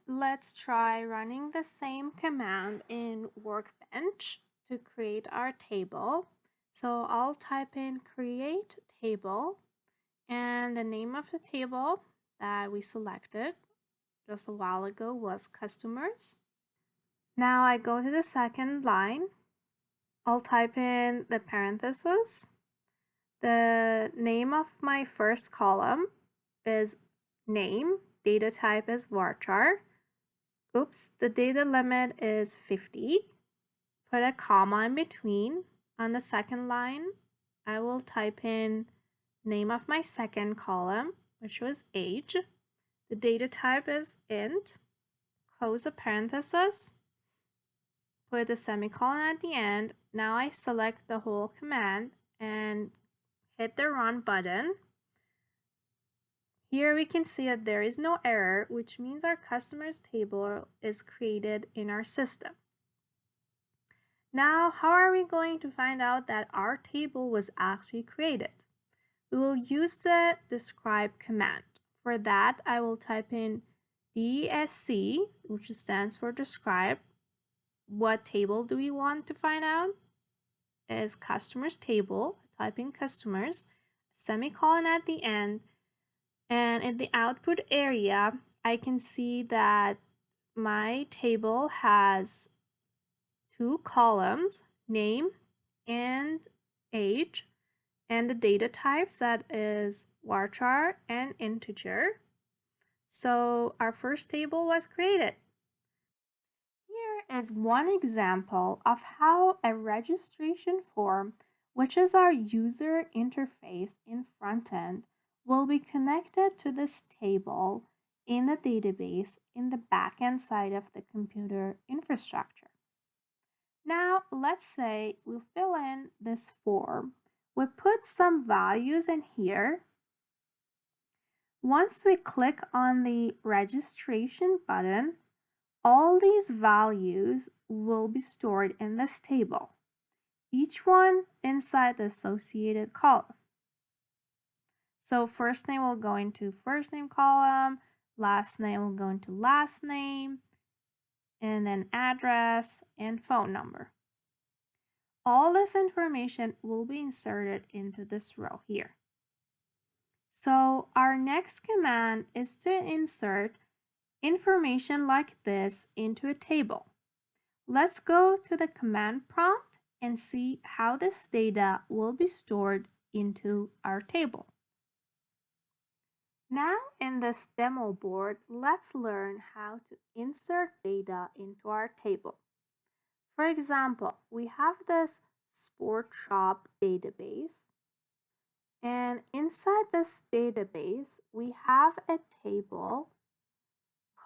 let's try running the same command in Workbench to create our table. So I'll type in create table, and the name of the table that we selected just a while ago was customers. Now I go to the second line. I'll type in the parentheses. The name of my first column is name. Data type is varchar. Oops, the data limit is 50. Put a comma in between. On the second line, I will type in name of my second column, which was age. The data type is int. Close the parenthesis. Put a semicolon at the end. Now I select the whole command and hit the run button. Here we can see that there is no error, which means our customers table is created in our system. Now, how are we going to find out that our table was actually created? We will use the describe command. For that, I will type in DSC, which stands for describe. What table do we want to find out? Is customers table. Type in customers, semicolon at the end, and in the output area, I can see that my table has two columns, name and age, and the data types, that is varchar and integer. So our first table was created. Here is one example of how a registration form, which is our user interface in frontend, will be connected to this table in the database in the backend side of the computer infrastructure. Now, let's say we fill in this form. We put some values in here. Once we click on the registration button, all these values will be stored in this table, each one inside the associated column. So first name will go into first name column, last name will go into last name, and then address and phone number. All this information will be inserted into this row here. So our next command is to insert information like this into a table. Let's go to the command prompt and see how this data will be stored into our table. Now in this demo board, let's learn how to insert data into our table. For example, we have this sport shop database, and inside this database, we have a table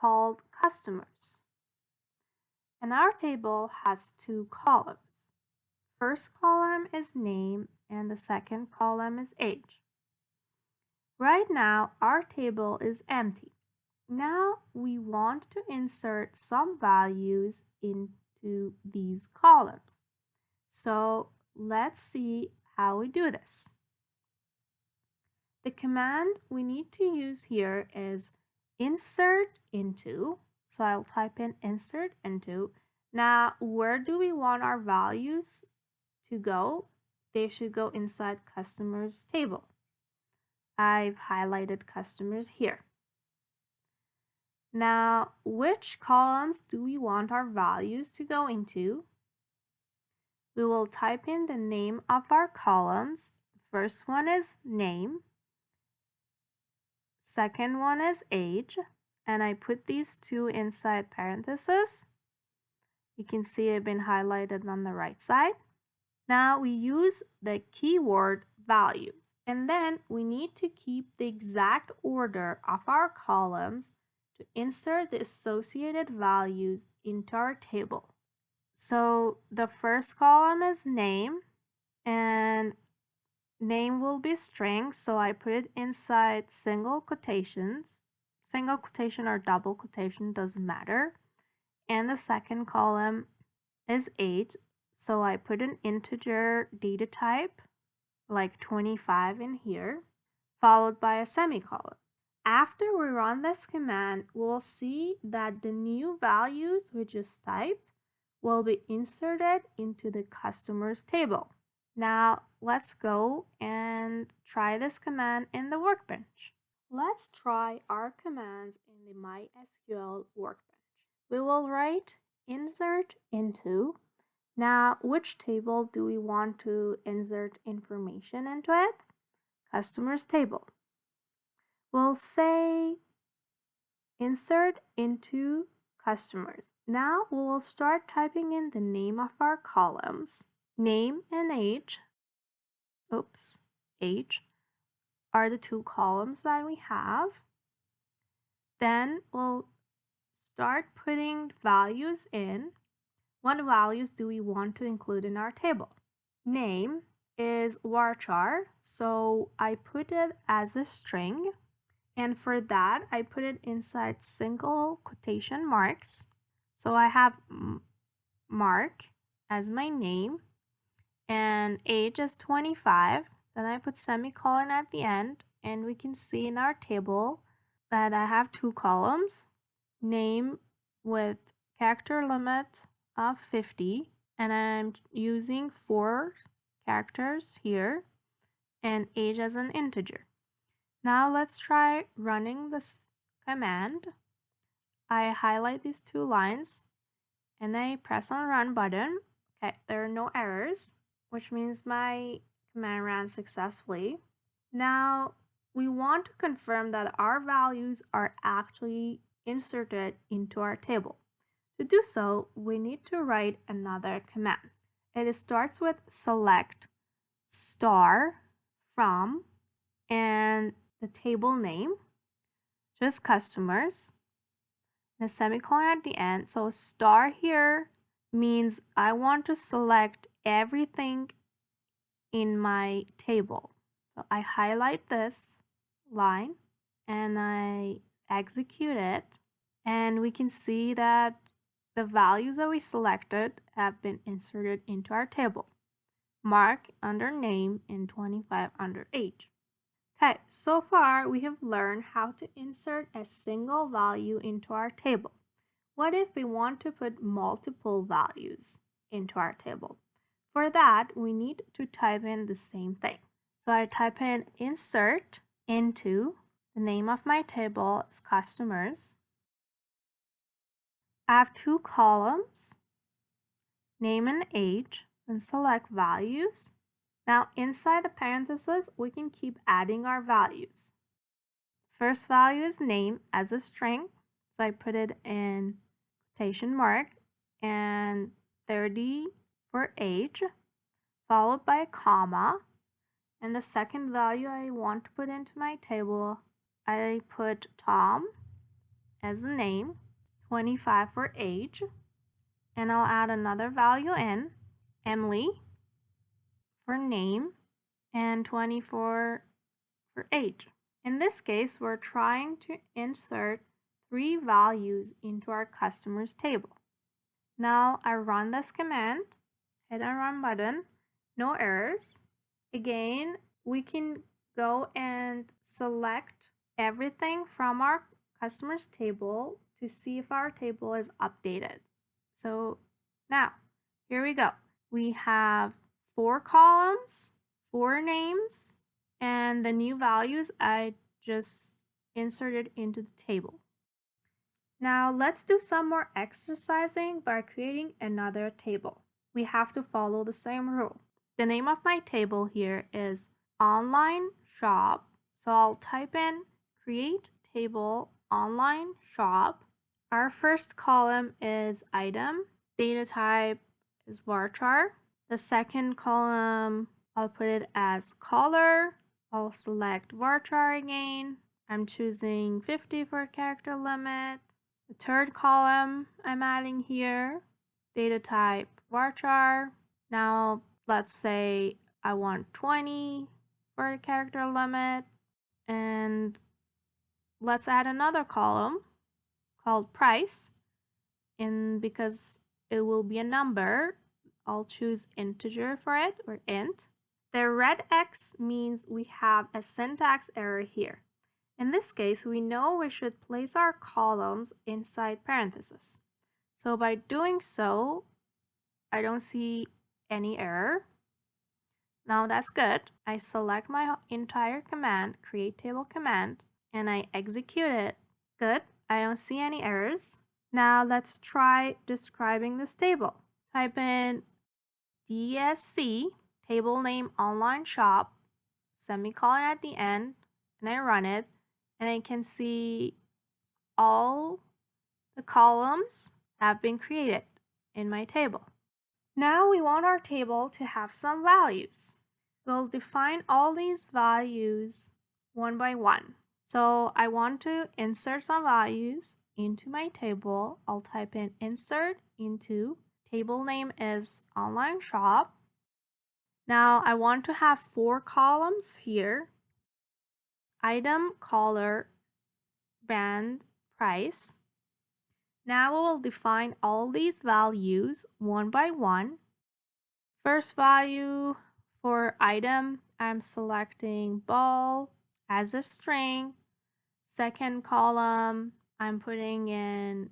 called customers. And our table has two columns. First column is name and the second column is age. Right now, our table is empty. Now we want to insert some values into these columns. So let's see how we do this. The command we need to use here is insert into. So I'll type in insert into. Now, where do we want our values to go? They should go inside customers table. I've highlighted customers here. Now, which columns do we want our values to go into? We will type in the name of our columns. The first one is name. Second one is age. And I put these two inside parentheses. You can see they've been highlighted on the right side. Now we use the keyword values. And then we need to keep the exact order of our columns to insert the associated values into our table. So the first column is name, and name will be string, so I put it inside single quotations. Single quotation or double quotation doesn't matter. And the second column is age, so I put an integer data type like 25 in here, followed by a semicolon. After we run this command, we'll see that the new values we just typed will be inserted into the customers table. Now let's go and try this command in the workbench. Let's try our commands in the MySQL workbench. We will write insert into. Now, which table do we want to insert information into it? Customers table. We'll say insert into customers. Now we will start typing in the name of our columns. Name and age, age are the two columns that we have. Then we'll start putting values in. What values do we want to include in our table? Name is varchar, so I put it as a string. And for that, I put it inside single quotation marks. So I have Mark as my name and age is 25. Then I put semicolon at the end, and we can see in our table that I have two columns, name with character limit of 50, and I'm using 4 characters here, and age as an integer. Now let's try running this command. I highlight these 2 lines and I press on run button. Okay, there are no errors, which means my command ran successfully. Now we want to confirm that our values are actually inserted into our table. To do so, we need to write another command. It starts with select star from and the table name, just customers, and a semicolon at the end. So star here means I want to select everything in my table. So I highlight this line and I execute it, and we can see that the values that we selected have been inserted into our table. Mark under name and 25 under age. Okay, so far we have learned how to insert a single value into our table. What if we want to put multiple values into our table? For that, we need to type in the same thing. So I type in insert into, the name of my table is customers. I have 2 columns, name and age, and select values. Now inside the parentheses, we can keep adding our values. First value is name as a string, so I put it in quotation mark, and 30 for age, followed by a comma. And the second value I want to put into my table, I put Tom as a name, 25 for age, and I'll add another value in, Emily for name, and 24 for age. In this case, we're trying to insert 3 values into our customers table. Now I run this command, hit a run button, no errors. Again, we can go and select everything from our customers table to see if our table is updated. So now, here we go. We have 4 columns, 4 names, and the new values I just inserted into the table. Now let's do some more exercising by creating another table. We have to follow the same rule. The name of my table here is online shop. So I'll type in create table online shop. Our first column is item. Data type is varchar. The second column, I'll put it as color. I'll select varchar again. I'm choosing 50 for character limit. The third column I'm adding here, data type varchar. Now let's say I want 20 for the character limit, and let's add another column called price, and because it will be a number, I'll choose integer for it, or int. The red X means we have a syntax error here. In this case, we know we should place our columns inside parentheses. So by doing so, I don't see any error. Now that's good. I select my entire command, create table command, and I execute it. Good. I don't see any errors. Now let's try describing this table. Type in DSC, table name online shop, semicolon at the end, and I run it, and I can see all the columns have been created in my table. Now we want our table to have some values. We'll define all these values one by one. So I want to insert some values into my table. I'll type in insert into, table name is online shop. Now I want to have 4 columns here: item, color, brand, price. Now we will define all these values one by one. First value for item, I'm selecting ball as a string. Second column, I'm putting in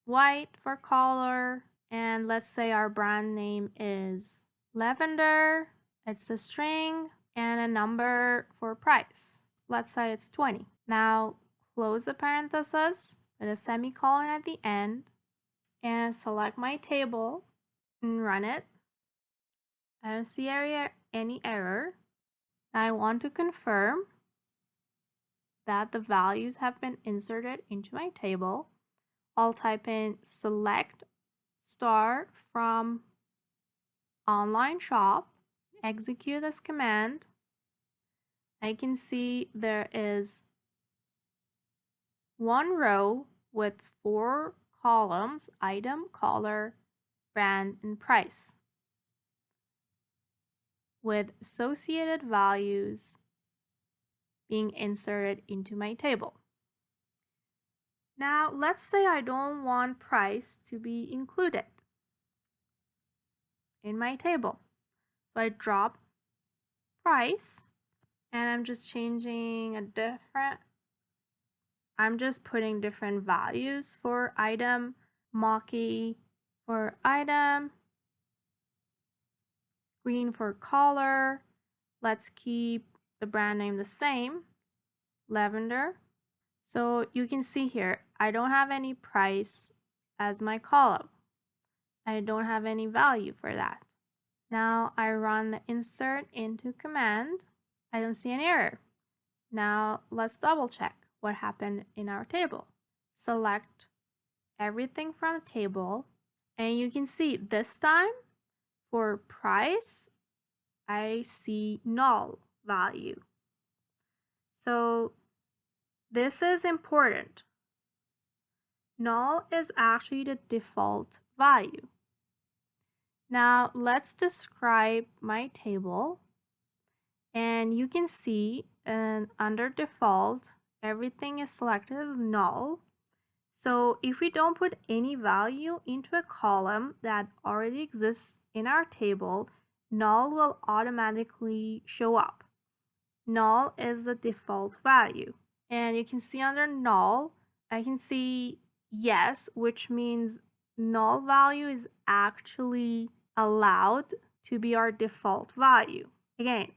white for color. And let's say our brand name is lavender. It's a string and a number for price. Let's say it's 20. Now close the parenthesis with a semicolon at the end and select my table and run it. I don't see any error. I want to confirm that the values have been inserted into my table. I'll type in select star from online shop, execute this command. I can see there is one row with 4 columns: item, color, brand, and price, with associated values being inserted into my table. Now, let's say I don't want price to be included in my table. So I drop price and I'm just putting different values for item, Maki for item, green for color. Let's keep the brand name the same, lavender. So you can see here, I don't have any price as my column. I don't have any value for that. Now I run the insert into command. I don't see any error. Now let's double check what happened in our table. Select everything from table, and you can see this time for price, I see null value. So this is important. Null is actually the default value. Now let's describe my table, and you can see under default everything is selected as null. So if we don't put any value into a column that already exists in our table, null will automatically show up. Null is the default value. And you can see under null, I can see yes, which means null value is actually allowed to be our default value. Again,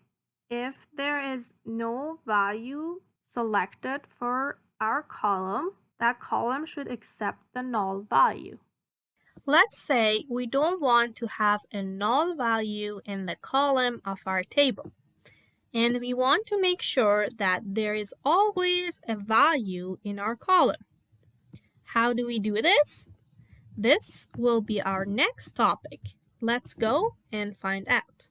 if there is no value selected for our column, that column should accept the null value. Let's say we don't want to have a null value in the column of our table, and we want to make sure that there is always a value in our column. How do we do this? This will be our next topic. Let's go and find out.